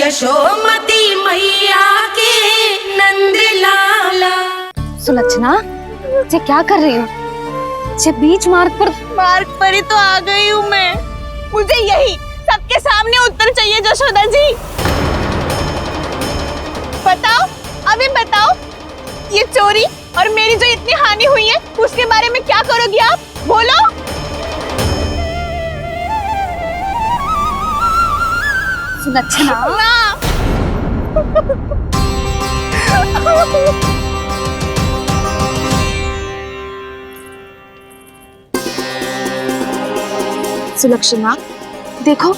यशोमती मैया के नंद लाला। सुलक्षणा, ये क्या कर रही हो? ये बीच मार्ग पर ही तो आ गई हूँ मैं। मुझे यही सबके सामने उत्तर चाहिए यशोदा जी। बताओ, अभी बताओ, ये चोरी और मेरी जो इतनी हानि हुई है उसके बारे में क्या करोगी आप? बोलो। सुलक्षणा, सुलक्षणा, देखो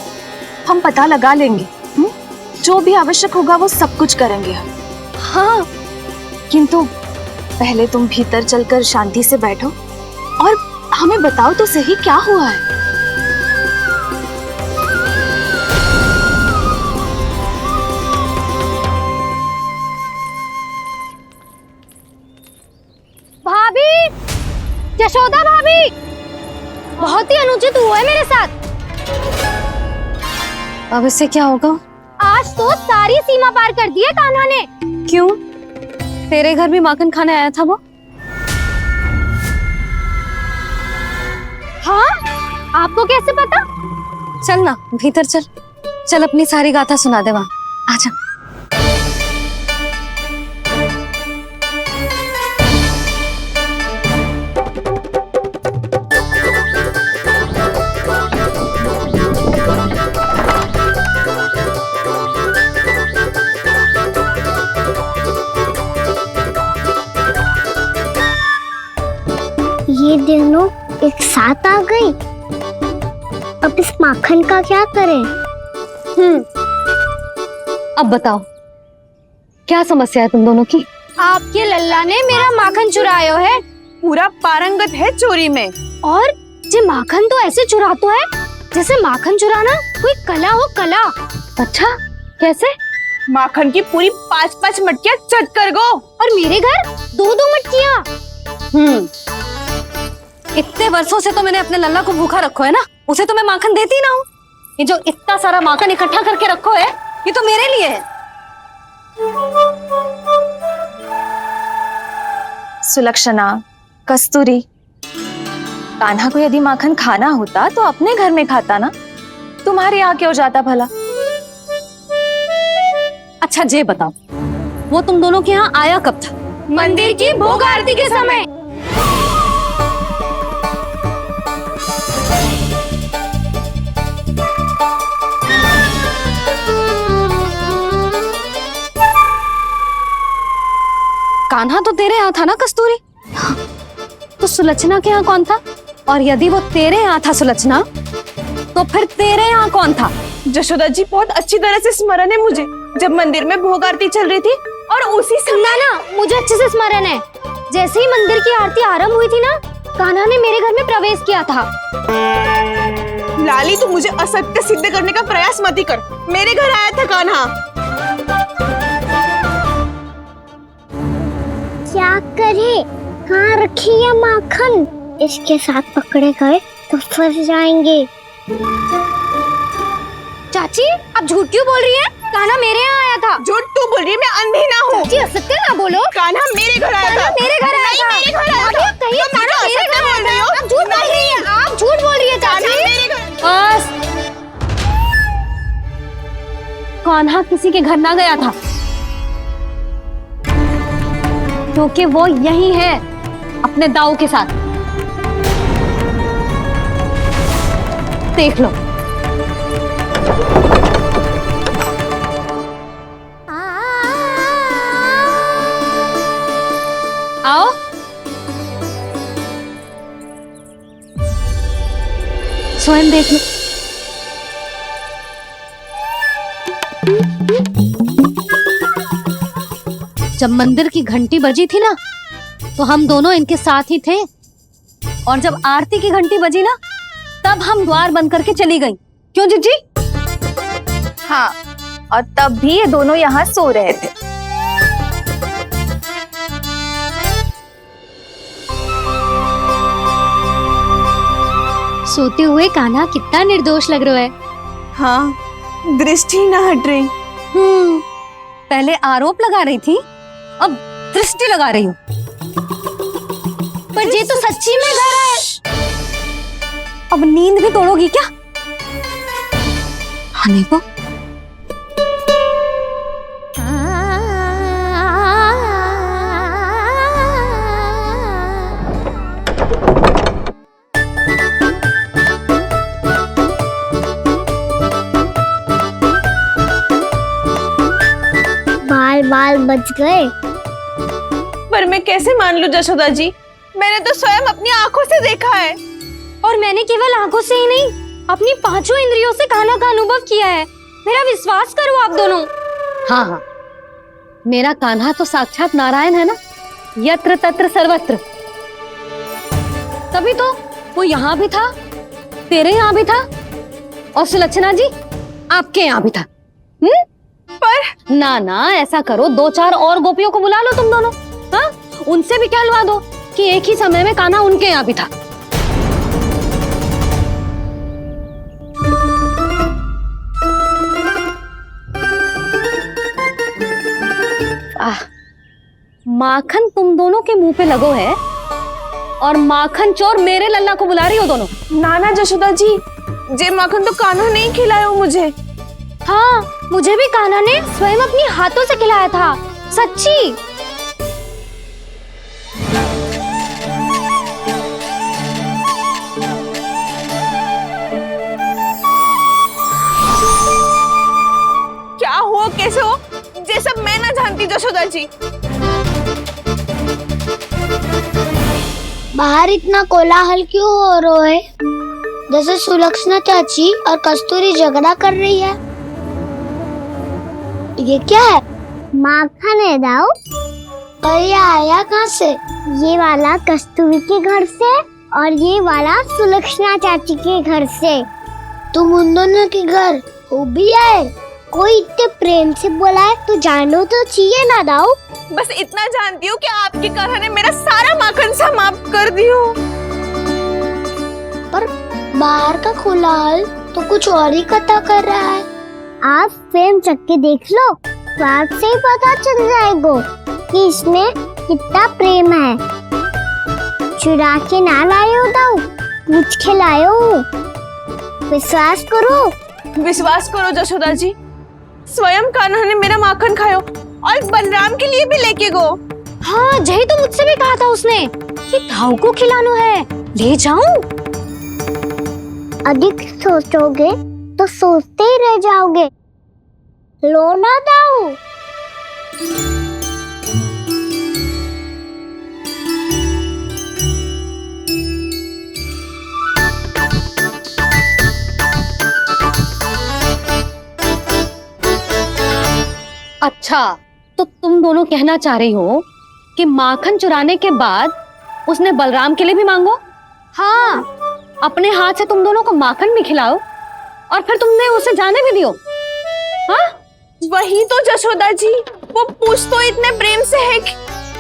हम पता लगा लेंगे, जो भी आवश्यक होगा वो सब कुछ करेंगे हम। हाँ, किंतु पहले तुम भीतर चलकर शांति से बैठो और हमें बताओ तो सही क्या हुआ है। भाभी, यशोदा भाभी, बहुत ही अनुचित हुआ है मेरे साथ। अब इससे क्या होगा? आज तो सारी सीमा पार कर दी है कान्हा ने। क्यों? तेरे घर भी माखन खाने आया था वो? हाँ, आपको कैसे पता? चल ना भीतर चल, चल अपनी सारी गाथा सुना दे वहाँ। आजा। ये दोनों एक साथ आ गई। अब इस माखन का क्या करें? अब बताओ क्या समस्या है तुम दोनों की? आपके लल्ला ने मेरा माखन चुरायो है। पूरा पारंगत है चोरी में। और ये माखन तो ऐसे चुरातो है जैसे माखन चुराना कोई कला हो, कला। अच्छा, कैसे? माखन की पूरी 5-5 मटकियां चट कर गो। और मेरे घर 2-2 मटकियां। इतने वर्षों से तो मैंने अपने लल्ला को भूखा रखो है ना, उसे तो मैं माखन देती ना हूँ। ये जो इतना सारा माखन इकट्ठा करके रखो है, ये तो मेरे लिए है। सुलक्षणा, कस्तूरी, कान्हा को यदि माखन खाना होता तो अपने घर में खाता ना, तुम्हारे यहाँ क्यों जाता भला? अच्छा ये बताओ, वो तुम दोनों के यहाँ आया कब था? मंदिर की भोग आरती के समय। कान्हा तो तेरे यहाँ था ना कस्तूरी? तो सुलक्षणा के यहाँ कौन था? और यदि वो तेरे यहाँ था सुलक्षणा, तो फिर तेरे यहाँ कौन था? यशोदा जी, बहुत अच्छी तरह से स्मरण है मुझे, जब मंदिर में भोग आरती चल रही थी और उसी समय ना, मुझे अच्छे से स्मरण है। जैसे ही मंदिर की आरती आरंभ हुई थी ना, कान्हा ने मेरे घर में प्रवेश किया था। लाली, तू मुझे असत्य सिद्ध करने का प्रयास मत ही कर। मेरे घर आया था कान्हा। क्या करे? कहाँ रखी है माखन? इसके साथ पकड़े गए तो फंस जाएंगे। चाची, आप झूठ क्यों बोल रही हैं? कान्हा मेरे यहाँ आया था। झूठ तू बोल रही है? मैं अंधी ना हूँ। चाची, असत्य ना बोलो। कान्हा मेरे घर आया था। मेरे घर आया था। मेरे घर आया था। कहिए कान्हा मेरे घर आया था। आप झूठ बोल रही हैं। आप झूठ बोल रही है चाची। बस, कान्हा किसी के घर ना गया था, क्योंकि वो यही है अपने दाऊ के साथ। देख लो। आओ। स्वयं देख लो। जब मंदिर की घंटी बजी थी ना, तो हम दोनों इनके साथ ही थे, और जब आरती की घंटी बजी ना, तब हम द्वार बंद करके चली गई। क्यों जीजी? हाँ, और तब भी ये दोनों यहाँ सो रहे थे। सोते हुए कान्हा कितना निर्दोष लग रहा है। हाँ, दृष्टि ना हट रही। पहले आरोप लगा रही थी, अब दृष्टि लगा रही हूँ। पर ये तो सच्ची में घर है। अब नींद भी तोड़ोगी क्या? हनी को बाल बाल बच गए। पर मैं कैसे मान लूं जशोदा जी, मैंने तो स्वयं अपनी आंखों से देखा है। और मैंने केवल आंखों से ही नहीं, अपनी पांचों इंद्रियों से कान्हा का अनुभव किया है। मेरा विश्वास करो आप दोनों। हाँ हाँ, मेरा कान्हा तो साक्षात नारायण है ना, यत्र तत्र सर्वत्र। तभी तो वो यहाँ भी था, तेरे यहाँ भी था, और सुलक्षणा जी आपके यहाँ भी था। पर ना ना, ऐसा करो, 2-4 और गोपियों को बुला लो तुम दोनों। हाँ, उनसे भी कहलवा दो कि एक ही समय में कान्हा उनके यहाँ भी था। माखन तुम दोनों के मुंह पे लगो है, और माखन चोर मेरे लल्ला को बुला रही हो दोनों। नाना जशोदा जी, जे माखन तो कान्हा नहीं खिलाया मुझे। हाँ, मुझे भी कान्हा ने स्वयं अपनी हाथों से खिलाया था, सच्ची। क्या हो कैसे हो, ये सब मैं ना जानती जशोदा जी। बाहर इतना कोलाहल क्यों हो रहा है? जैसे सुलक्षणा चाची और कस्तूरी झगड़ा कर रही है। ये क्या है? माखन है दाऊ। और ये आया कहाँ से? ये वाला कस्तूरी के घर से और ये वाला सुलक्षणा चाची के घर से। तुम उन दोनों के घर हो भी आए? कोई इतने प्रेम से बोला है तो जानो तो चाहिए ना दाऊ। बस इतना जानती हूँ कि आपकी कान्हा ने मेरा सारा माखन समाप्त कर दियो। पर बाहर का कोलाहल तो कुछ और ही कथा कर रहा है। आप फिल्म चख के देख लो, तो आपसे ही पता चल जाएगा कि इसमें कितना प्रेम है। चुरा के ना लाए हो दाऊ, पूछ के लाए हो। विश्वास करो जशोदा जी, स्वयं कान्हा ने मेरा माखन खायो और बलराम के लिए भी लेके गो। हाँ, जही तो मुझसे भी कहा था उसने कि दाऊ को खिलाना है, ले जाऊं। अधिक सोचोगे तो सोचते ही रह जाओगे। लो ना दाऊ। अच्छा, तो तुम दोनों कहना चाह रही हो कि माखन चुराने के बाद उसने बलराम के लिए भी मांगो? हाँ, अपने हाथ से तुम दोनों को माखन भी खिलाओ और फिर तुमने उसे जाने भी दियो। हाँ, वही तो जशोदा जी, वो पूछ तो इतने प्रेम से है कि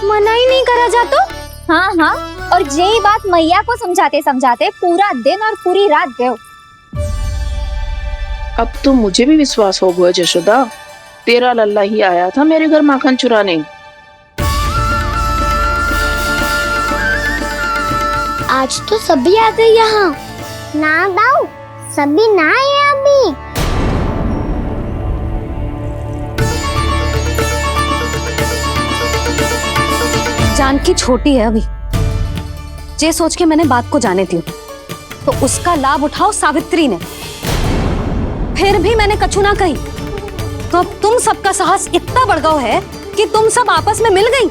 मना ही नहीं करा जाता। हाँ हाँ, और यही बात मैया को समझाते समझाते पूरा दिन और पूरी रात गए। अब तो मुझे भी विश्वास हो गया जशोदा, तेरा लल्ला ही आया था मेरे घर माखन चुराने। आज तो सभी आ गए यहाँ। ना दाऊ, सभी ना आए अभी। जानकी छोटी है अभी, ये सोच के मैंने बात को जाने दी, तो उसका लाभ उठाओ सावित्री ने। फिर भी मैंने कछु ना कही, तो अब तुम सबका साहस इतना बढ़ गया है कि तुम सब आपस में मिल गई।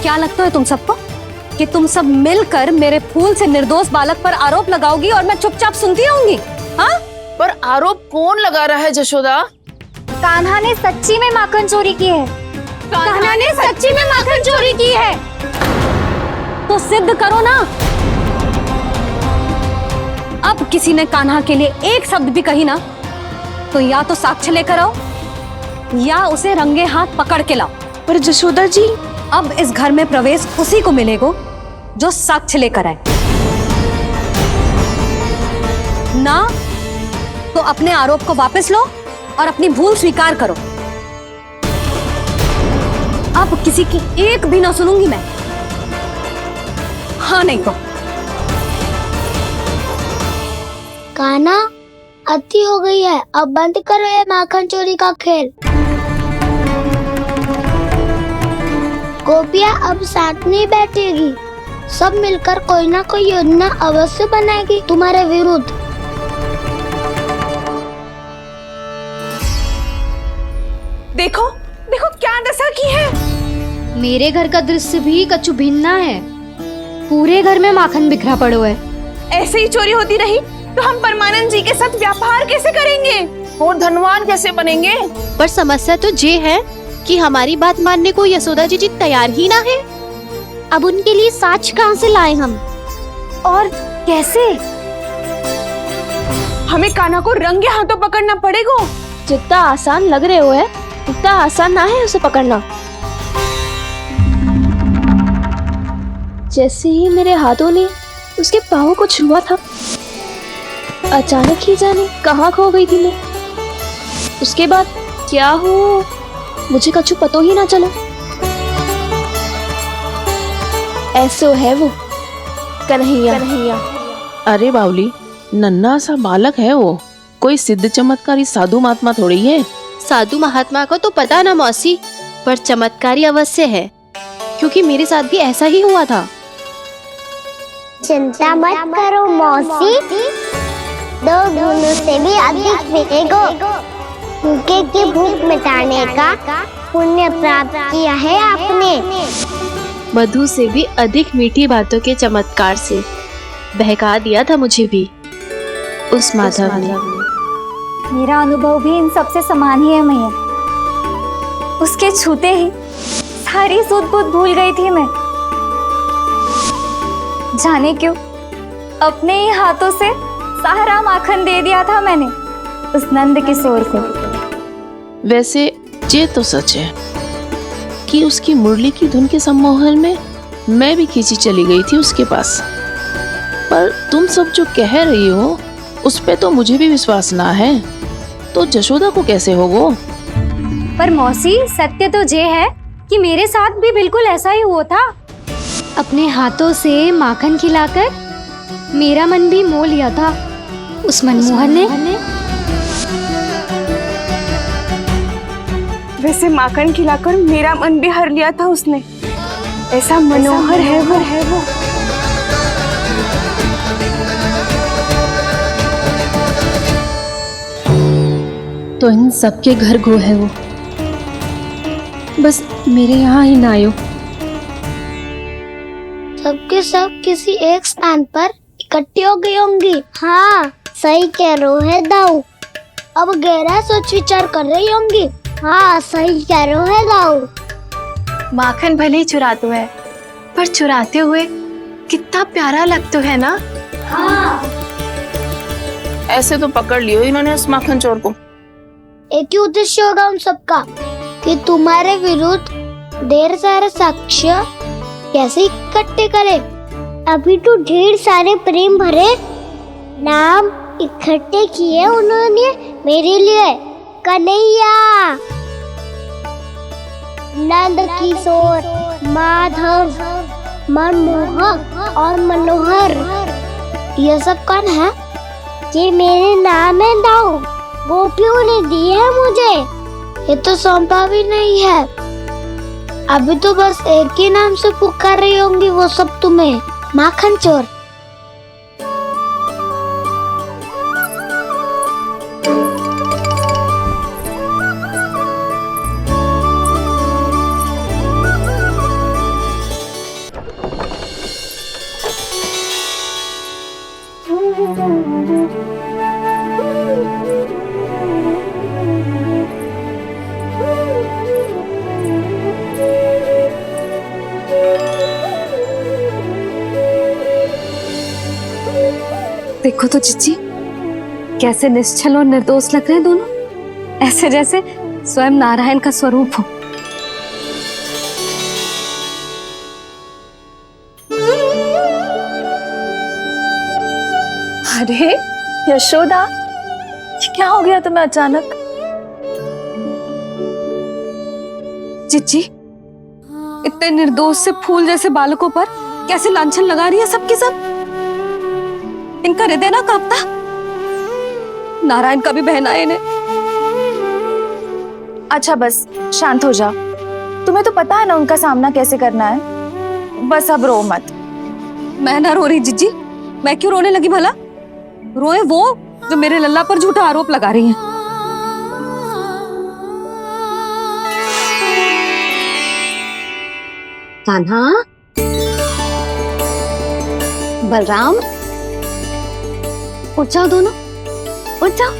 क्या लगता है तुम सबको कि तुम सब मिलकर मेरे फूल से निर्दोष बालक पर आरोप लगाओगी और मैं चुपचाप सुनती रहूंगी? हाँ, पर आरोप कौन लगा रहा है जशोदा? कान्हा ने सच्ची में माखन चोरी की है। कान्हा ने सच्ची में माखन चोरी की है। तो सिद्ध करो ना। अब किसी ने कान्हा के लिए एक शब्द भी कही ना, तो या तो साक्ष्य लेकर आओ या उसे रंगे हाथ पकड़ के लाओ। पर जशोदा जी, अब इस घर में प्रवेश उसी को मिलेगा जो साक्ष्य लेकर आए। ना तो अपने आरोप को वापस लो और अपनी भूल स्वीकार करो। अब किसी की एक भी ना सुनूंगी मैं। हाँ नहीं तो कान्हा, अति हो गई है, अब बंद करो ये माखन चोरी का खेल। गोपियाँ अब साथ नहीं बैठेगी, सब मिलकर कोई ना कोई योजना अवश्य बनाएगी तुम्हारे विरुद्ध। देखो देखो क्या दशा की है। मेरे घर का दृश्य भी कछु भिन्न है। पूरे घर में माखन बिखरा पड़ो है। ऐसे ही चोरी होती रही तो हम परमानंद जी के साथ व्यापार कैसे करेंगे और धनवान कैसे बनेंगे? पर समस्या तो ये है कि हमारी बात मानने को यशोदा जी तैयार ही ना है। अब उनके लिए साक्ष्य कहाँ से लाए हम? और कैसे? हमें कान्हा को रंगे हाथों पकड़ना पड़ेगा। जितना आसान लग रहे हो है उतना आसान ना है उसे पकड़ना। जैसे ही मेरे हाथों ने उसके पाँव को छुआ था, अचानक ही जाने कहाँ खो गई थी मैं। उसके बाद क्या हो मुझे कछु पतो ही ना चला। ऐसो है वो कन्हैया। अरे बावली, नन्हा सा बालक है वो, कोई सिद्ध चमत्कारी साधु महात्मा थोड़ी है। साधु महात्मा को तो पता ना मौसी, पर चमत्कारी अवश्य है, क्योंकि मेरे साथ भी ऐसा ही हुआ था। चिंता मत करो मौसी, 2 गुणों से भी अधिक मिलेगा। भूखे की भूख मिटाने का पुण्य प्राप्त किया है आपने। मधु से भी अधिक मीठी बातों के चमत्कार से बहका दिया था मुझे भी उस माधव ने। मेरा अनुभव भी इन सबसे समान ही है मैया। उसके छूते ही सारी सूध बूध भूल गई थी मैं। जाने क्यों अपने ही हाथों से सारा माखन दे दिया था मैंने उस नंद किशोर को। वैसे ये तो सच है कि उसकी मुरली की धुन के सम्मोहन में मैं भी खींची चली गई थी उसके पास। पर तुम सब जो कह रही हो उस पे तो मुझे भी विश्वास ना है, तो जशोदा को कैसे होगो? पर मौसी, सत्य तो ये है कि मेरे साथ भी बिल्कुल ऐसा ही हुआ था। अपने हाथों से माखन खिलाकर मेरा मन भी मोह लिया था उस मनमोहन ने। वैसे माखन खिलाकर मेरा मन भी हर लिया था उसने। ऐसा मनोहर है वो। तो इन सबके घर गो है वो, बस मेरे यहाँ ही ना आयो। सबके सब किसी एक स्थान पर इकट्ठी हो गई होंगी। हाँ सही कह रहे है दाऊ। अब गहरा सोच विचार कर रही होंगी। हाँ सही कह रहे है दाऊ। माखन भले ही चुराते है, पर चुराते हुए कितना प्यारा लगता है ना। हाँ ऐसे तो पकड़ लियो इन्होंने उस माखन चोर को। एक ही उद्देश्य होगा उन सबका कि तुम्हारे विरुद्ध ढेर सारे साक्ष्य कैसे इकट्ठे करें। अभी तो ढेर सारे प्रेम भरे नाम इकट्ठे किए उन्होंने मेरे लिए। कन्हैया, नंद किशोर, माधव, मनमोहक और मनोहर, ये सब कौन है? ये मेरे नाम है दाऊ। गोपियों ने दी है मुझे, ये तो सौंपा भी नहीं है। अभी तो बस एक ही नाम से पुकार रही होंगी वो सब तुम्हें, माखन चोर। देखो तो जीजी, कैसे निश्चल और निर्दोष लग रहे हैं दोनों, ऐसे जैसे स्वयं नारायण का स्वरूप हो। अरे यशोदा, ये क्या हो गया तुम्हें अचानक? चिच्ची इतने निर्दोष से फूल जैसे बालकों पर कैसे लांछन लगा रही है सबकी सब। इनका हृदय ना कांपता। नारायण का भी बहना है इन्हें। अच्छा बस शांत हो जाओ, तुम्हें तो पता है ना उनका सामना कैसे करना है। बस अब रो मत। मैं ना रो रही जिज्जी, मैं क्यों रोने लगी भला? रोए वो जो मेरे लल्ला पर झूठा आरोप लगा रही हैं। कान्हा, बलराम, उठ जाओ दोनों, उठ जाओ।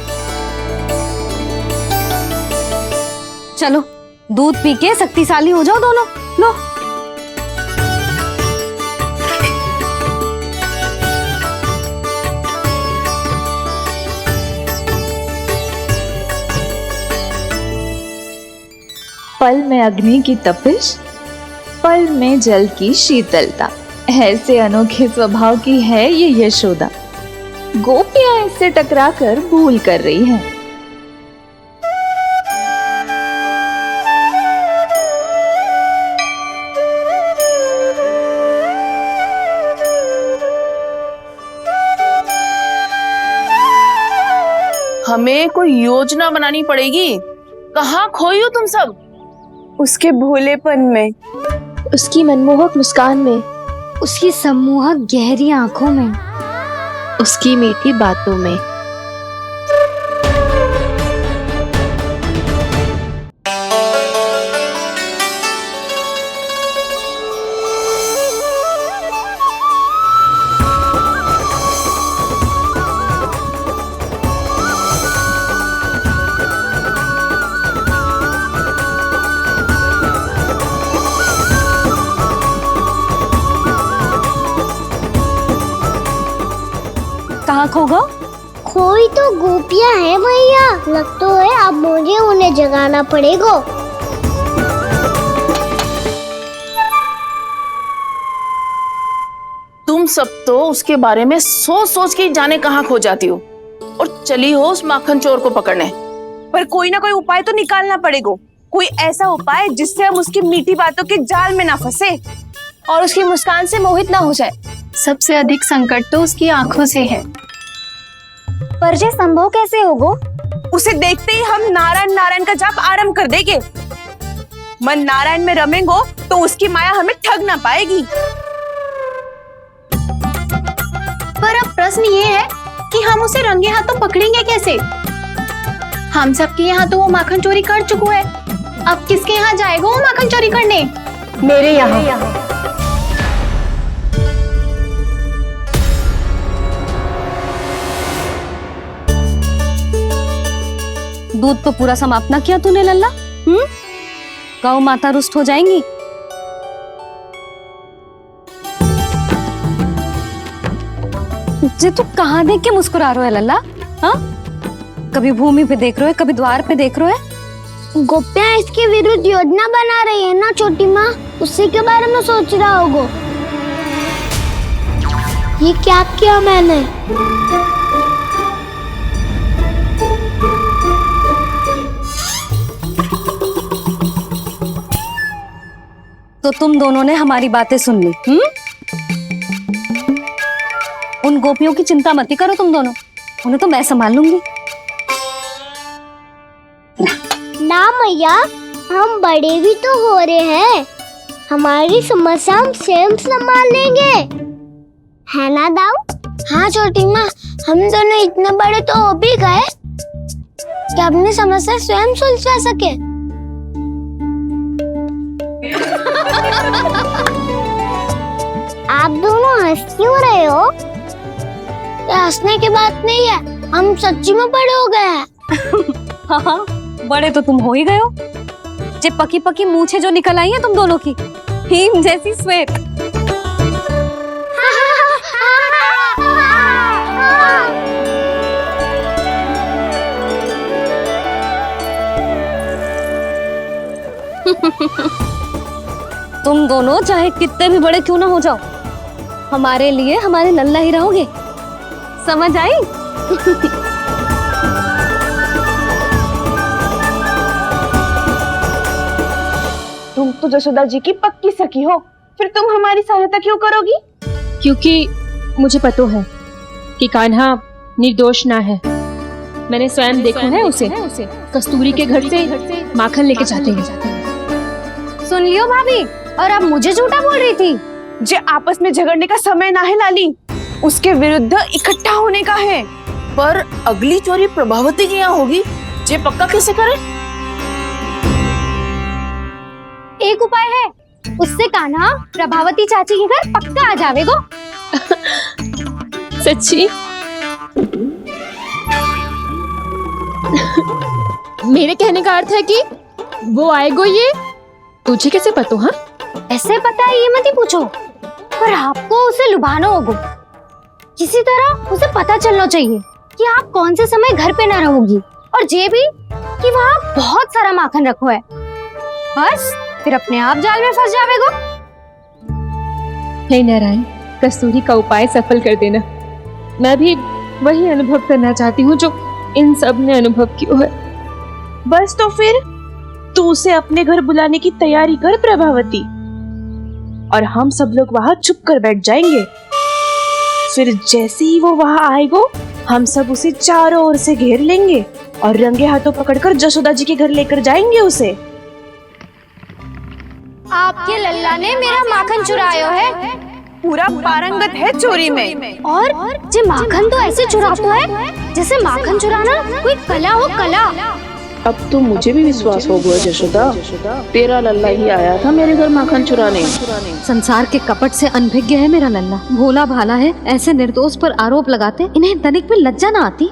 चलो दूध पी के शक्तिशाली हो जाओ दोनों। लो पल में अग्नि की तपिश, पल में जल की शीतलता, ऐसे अनोखे स्वभाव की है ये यशोदा। गोपियां इससे टकराकर भूल कर रही हैं। हमें कोई योजना बनानी पड़ेगी। कहाँ खोई हो तुम सब? उसके भोलेपन में, उसकी मनमोहक मुस्कान में, उसकी सम्मोहक गहरी आंखों में, उसकी मीठी बातों में। कहाँ खो गो? खोई तो गोपियां है भैया, लगता है अब मुझे उन्हें जगाना पड़ेगा। तुम सब तो उसके बारे में सोच सोच के जाने कहाँ खो जाती हो और चली हो उस माखन चोर को पकड़ने। पर कोई ना कोई उपाय तो निकालना पड़ेगा। कोई ऐसा उपाय जिससे हम उसकी मीठी बातों के जाल में ना फंसे और उसकी मुस्कान से मोहित ना हो जाए। सबसे अधिक संकट तो उसकी आंखों से है। पर ये संभव कैसे होगा? उसे देखते ही हम नारायण नारायण का जाप आरंभ कर देंगे। मन नारायण में रमेंगो तो उसकी माया हमें ठग ना पाएगी। पर अब प्रश्न ये है कि हम उसे रंगे हाथों पकड़ेंगे कैसे? हम सबके यहाँ तो वो माखन चोरी कर चुका है। अब किसके यहाँ जाएगा वो माखन चोरी करने? मेरे यहाँ। दूध तो पूरा समाप्त ना किया तूने लल्ला। गौ माता रुष्ट हो जाएंगी। जे तू कहाँ देख के मुस्कुरा रहे हो लल्ला? हाँ, कभी भूमि पे देख रहे हो, कभी द्वार पे देख रहे हो। गोपियां इसके विरुद्ध योजना बना रही है ना छोटी माँ, उसी के बारे में सोच रहा होगा। ये क्या किया मैंने? तो तुम दोनों ने हमारी बातें सुन ली। उन गोपियों की चिंता मत करो तुम दोनों, उन्हें तो मैं संभाल लूंगी। ना मैया, हम बड़े भी तो हो रहे हैं, हमारी समस्या हम स्वयं संभाल लेंगे, है ना दाऊ? हाँ छोटी माँ, हम दोनों इतने बड़े तो हो भी गए कि अपनी समस्या स्वयं सुलझा सके। आप दोनों हंस क्यों रहे हो? ये हंसने की बात नहीं है, हम सच्ची में बड़े हो गए हैं। हाँ, बड़े तो तुम हो ही गए हो। जे पकी पकी मूछें जो निकल आई हैं तुम दोनों की, हिम जैसी श्वेत। तुम दोनों चाहे कितने भी बड़े क्यों ना हो जाओ, हमारे लिए हमारे लल्ला ही रहोगे, समझ आई? तो जसोदा जी की पक्की सखी हो, फिर तुम हमारी सहायता क्यों करोगी? क्योंकि मुझे पता है कि कान्हा निर्दोष ना है। मैंने स्वयं देखा है उसे कस्तूरी के घर से माखन लेके जाते हैं। सुन लियो भाभी, और अब मुझे झूठा बोल रही थी। जे आपस में झगड़ने का समय ना है लाली, उसके विरुद्ध इकट्ठा होने का है। पर अगली चोरी प्रभावती की यहाँ होगी, जे पक्का कैसे करे? एक उपाय है, उससे कान्हा प्रभावती चाची के घर पक्का आ जावेगो। सच्ची? मेरे कहने का अर्थ है कि वो आएगो। ये तुझे कैसे पता? हाँ, ऐसे पता है ये मत ही पूछो, पर आपको उसे लुभाना होगा। किसी तरह उसे पता चलना चाहिए कि आप कौन से समय घर पे ना रहोगी, और ये भी कि वहाँ बहुत सारा माखन रखो है। बस फिर अपने आप जाल में फंस जावेगो। हे नारायण, कस्तूरी का उपाय सफल कर देना। मैं भी वही अनुभव करना चाहती हूँ जो इन सब ने अनुभव किया है। बस तो फिर तू उसे अपने घर बुलाने की तैयारी कर प्रभावती, और हम सब लोग वहाँ चुप कर बैठ जाएंगे। फिर जैसे ही वो वहाँ आएगो, हम सब उसे चारों ओर से घेर लेंगे और रंगे हाथों पकड़कर जसोदा जी के घर लेकर जाएंगे उसे। आपके लल्ला ने मेरा माखन चुरायो है, पूरा पारंगत है चोरी में। और जे माखन तो ऐसे चुराता है जैसे माखन चुराना कोई कला हो, कला। अब तो मुझे भी विश्वास हो गया जशोदा, तेरा लल्ला ही आया था मेरे घर माखन चुराने। संसार के कपट से अनभिज्ञ है मेरा लल्ला, भोला भाला है। ऐसे निर्दोष पर आरोप लगाते इन्हें तनिक भी लज्जा ना आती।